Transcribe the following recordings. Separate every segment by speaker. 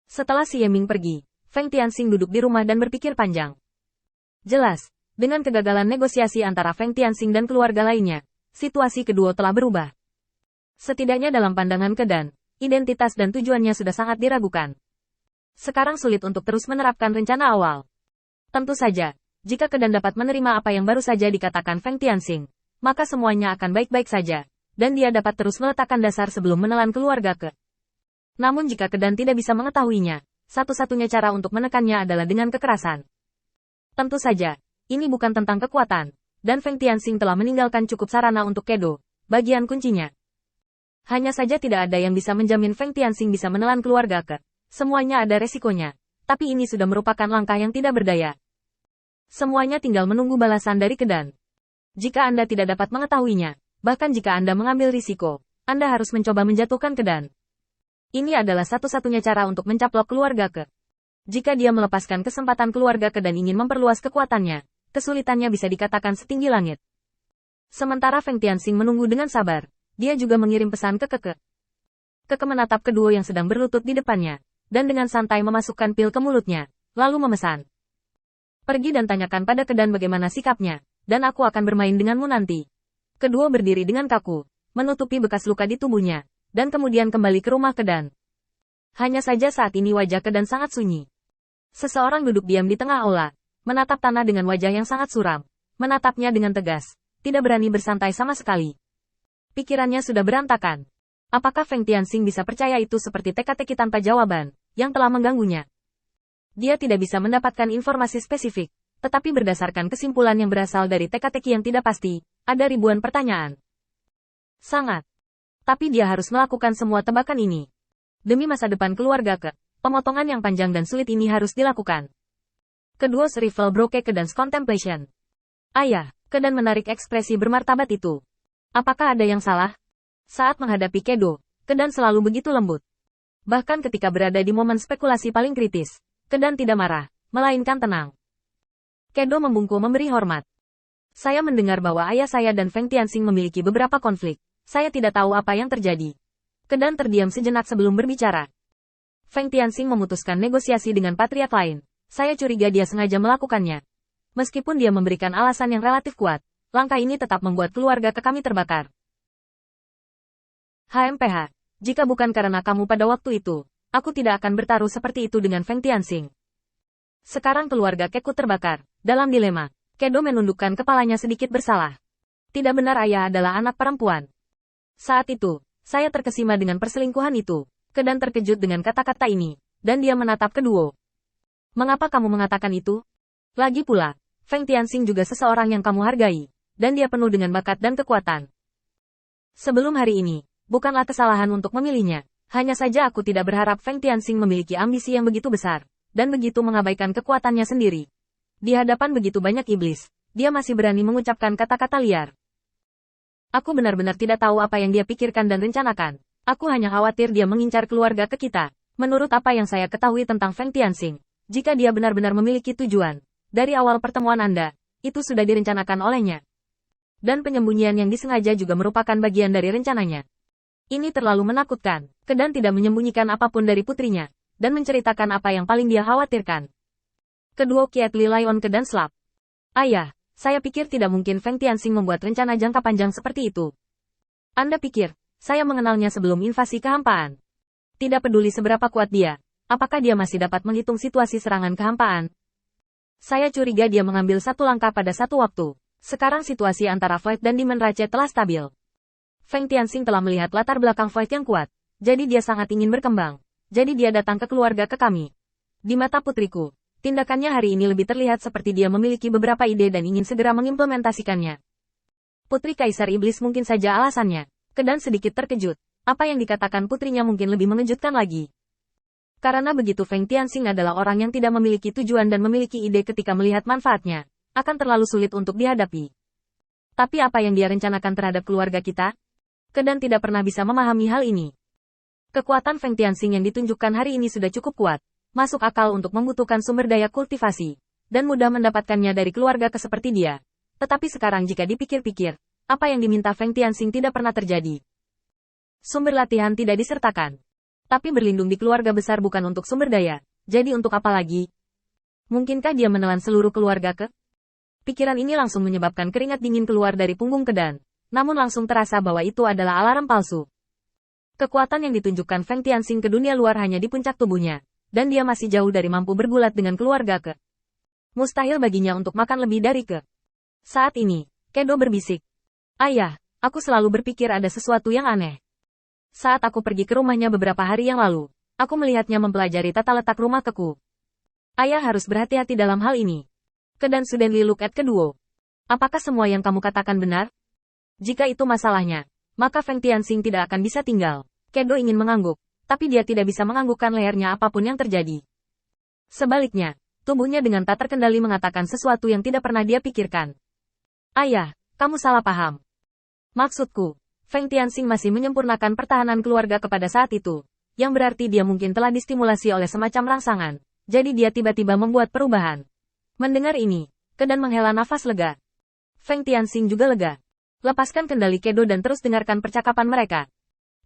Speaker 1: Setelah si Yeming pergi, Feng Tianxing duduk di rumah dan berpikir panjang. Jelas, dengan kegagalan negosiasi antara Feng Tianxing dan keluarga lainnya, situasi kedua telah berubah. Setidaknya dalam pandangan Kedan, identitas dan tujuannya sudah sangat diragukan. Sekarang sulit untuk terus menerapkan rencana awal. Tentu saja, jika Kedan dapat menerima apa yang baru saja dikatakan Feng Tianxing, maka semuanya akan baik-baik saja, dan dia dapat terus meletakkan dasar sebelum menelan keluarga Ke. Namun jika Kedan tidak bisa mengetahuinya, satu-satunya cara untuk menekannya adalah dengan kekerasan. Tentu saja, ini bukan tentang kekuatan, dan Feng Tianxing telah meninggalkan cukup sarana untuk Kedo, bagian kuncinya. Hanya saja tidak ada yang bisa menjamin Feng Tianxing bisa menelan keluarga Ke. Semuanya ada resikonya, tapi ini sudah merupakan langkah yang tidak berdaya. Semuanya tinggal menunggu balasan dari Kedan. Jika Anda tidak dapat mengetahuinya, bahkan jika Anda mengambil risiko, Anda harus mencoba menjatuhkan Kedan. Ini adalah satu-satunya cara untuk mencaplok keluarga Ke. Jika dia melepaskan kesempatan keluarga Ke dan ingin memperluas kekuatannya, kesulitannya bisa dikatakan setinggi langit. Sementara Feng Tianxing menunggu dengan sabar, dia juga mengirim pesan ke Keke. Keke menatap kedua yang sedang berlutut di depannya, dan dengan santai memasukkan pil ke mulutnya, lalu memesan. Pergi dan tanyakan pada Kedan bagaimana sikapnya, dan aku akan bermain denganmu nanti. Kedua berdiri dengan kaku, menutupi bekas luka di tubuhnya, dan kemudian kembali ke rumah Kedan. Hanya saja saat ini wajah Kedan sangat sunyi. Seseorang duduk diam di tengah aula, menatap tanah dengan wajah yang sangat suram, menatapnya dengan tegas, tidak berani bersantai sama sekali. Pikirannya sudah berantakan. Apakah Feng Tianxing bisa percaya itu seperti teka-teki tanpa jawaban, yang telah mengganggunya? Dia tidak bisa mendapatkan informasi spesifik, tetapi berdasarkan kesimpulan yang berasal dari teka-teki yang tidak pasti, ada ribuan pertanyaan. Sangat. Tapi dia harus melakukan semua tebakan ini. Demi masa depan keluarga Ke, pemotongan yang panjang dan sulit ini harus dilakukan. Kedua Rival broke ke dance contemplation. Ayah, Kedan menarik ekspresi bermartabat itu. Apakah ada yang salah? Saat menghadapi Kedo, Kedan selalu begitu lembut. Bahkan ketika berada di momen spekulasi paling kritis, Kedan tidak marah, melainkan tenang. Kedo membungkuk memberi hormat. Saya mendengar bahwa ayah saya dan Feng Tianxing memiliki beberapa konflik. Saya tidak tahu apa yang terjadi. Kedan terdiam sejenak sebelum berbicara. Feng Tianxing memutuskan negosiasi dengan patriark lain. Saya curiga dia sengaja melakukannya. Meskipun dia memberikan alasan yang relatif kuat, langkah ini tetap membuat keluarga Ke kami terbakar. HMPH, jika bukan karena kamu pada waktu itu, aku tidak akan bertaruh seperti itu dengan Feng Tianxing. Sekarang keluarga Keku terbakar, dalam dilema. Kedo menundukkan kepalanya sedikit bersalah. Tidak benar ayah adalah anak perempuan. Saat itu, saya terkesima dengan perselingkuhan itu. Kedan terkejut dengan kata-kata ini, dan dia menatap kedua. Mengapa kamu mengatakan itu? Lagi pula, Feng Tianxing juga seseorang yang kamu hargai, dan dia penuh dengan bakat dan kekuatan. Sebelum hari ini, bukanlah kesalahan untuk memilihnya. Hanya saja aku tidak berharap Feng Tianxing memiliki ambisi yang begitu besar, dan begitu mengabaikan kekuatannya sendiri. Di hadapan begitu banyak iblis, dia masih berani mengucapkan kata-kata liar. Aku benar-benar tidak tahu apa yang dia pikirkan dan rencanakan. Aku hanya khawatir dia mengincar keluarga Ke kita. Menurut apa yang saya ketahui tentang Feng Tianxing, jika dia benar-benar memiliki tujuan, dari awal pertemuan Anda, itu sudah direncanakan olehnya. Dan penyembunyian yang disengaja juga merupakan bagian dari rencananya. Ini terlalu menakutkan. Kedan tidak menyembunyikan apapun dari putrinya, dan menceritakan apa yang paling dia khawatirkan. Kedua Kiat Li Lion Kedan Slap. Ayah, saya pikir tidak mungkin Feng Tianxing membuat rencana jangka panjang seperti itu. Anda pikir, saya mengenalnya sebelum invasi kehampaan. Tidak peduli seberapa kuat dia, apakah dia masih dapat menghitung situasi serangan kehampaan? Saya curiga dia mengambil satu langkah pada satu waktu. Sekarang situasi antara Void dan Demon Rache telah stabil. Feng Tianxing telah melihat latar belakang Void yang kuat, jadi dia sangat ingin berkembang. Jadi dia datang ke keluarga Ke kami. Di mata putriku, tindakannya hari ini lebih terlihat seperti dia memiliki beberapa ide dan ingin segera mengimplementasikannya. Putri Kaisar Iblis mungkin saja alasannya. Kedan sedikit terkejut. Apa yang dikatakan putrinya mungkin lebih mengejutkan lagi. Karena begitu Feng Tianxing adalah orang yang tidak memiliki tujuan dan memiliki ide ketika melihat manfaatnya, akan terlalu sulit untuk dihadapi. Tapi apa yang dia rencanakan terhadap keluarga kita? Kedan tidak pernah bisa memahami hal ini. Kekuatan Feng Tianxing yang ditunjukkan hari ini sudah cukup kuat, masuk akal untuk membutuhkan sumber daya kultivasi, dan mudah mendapatkannya dari keluarga Ke seperti dia. Tetapi sekarang jika dipikir-pikir, apa yang diminta Feng Tianxing tidak pernah terjadi. Sumber latihan tidak disertakan. Tapi berlindung di keluarga besar bukan untuk sumber daya, jadi untuk apa lagi? Mungkinkah dia menelan seluruh keluarga ke? Pikiran ini langsung menyebabkan keringat dingin keluar dari punggung Kedan, namun langsung terasa bahwa itu adalah alarm palsu. Kekuatan yang ditunjukkan Feng Tianxing ke dunia luar hanya di puncak tubuhnya, dan dia masih jauh dari mampu bergulat dengan keluarga ke. Mustahil baginya untuk makan lebih dari ke. Saat ini, Kedo berbisik. Ayah, aku selalu berpikir ada sesuatu yang aneh. Saat aku pergi ke rumahnya beberapa hari yang lalu, aku melihatnya mempelajari tata letak rumah keku. Ayah harus berhati-hati dalam hal ini. Kedan suddenly look at Keduo. Apakah semua yang kamu katakan benar? Jika itu masalahnya, maka Feng Tianxing tidak akan bisa tinggal. Kedo ingin mengangguk, tapi dia tidak bisa menganggukkan lehernya apapun yang terjadi. Sebaliknya, tubuhnya dengan tak terkendali mengatakan sesuatu yang tidak pernah dia pikirkan. Ayah, kamu salah paham. Maksudku, Feng Tianxing masih menyempurnakan pertahanan keluarga kepada saat itu, yang berarti dia mungkin telah distimulasi oleh semacam rangsangan, jadi dia tiba-tiba membuat perubahan. Mendengar ini, Kedan menghela nafas lega. Feng Tianxing juga lega. Lepaskan kendali Kedo dan terus dengarkan percakapan mereka.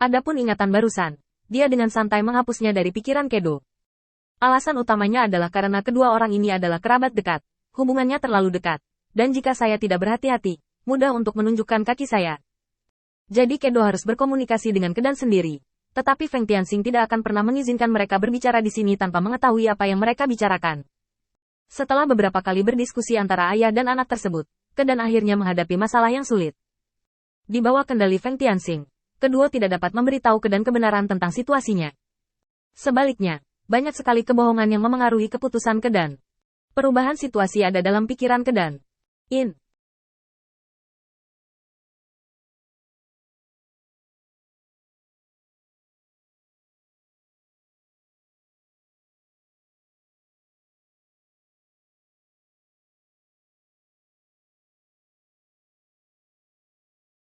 Speaker 1: Adapun ingatan barusan, dia dengan santai menghapusnya dari pikiran Kedo. Alasan utamanya adalah karena kedua orang ini adalah kerabat dekat, hubungannya terlalu dekat, dan jika saya tidak berhati-hati, mudah untuk menunjukkan kaki saya. Jadi Kedo harus berkomunikasi dengan Kedan sendiri. Tetapi Feng Tianxing tidak akan pernah mengizinkan mereka berbicara di sini tanpa mengetahui apa yang mereka bicarakan. Setelah beberapa kali berdiskusi antara ayah dan anak tersebut, Kedan akhirnya menghadapi masalah yang sulit. Di bawah kendali Feng Tianxing, kedua tidak dapat memberitahu Kedan kebenaran tentang situasinya. Sebaliknya, banyak sekali kebohongan yang memengaruhi keputusan Kedan. Perubahan situasi ada dalam pikiran Kedan.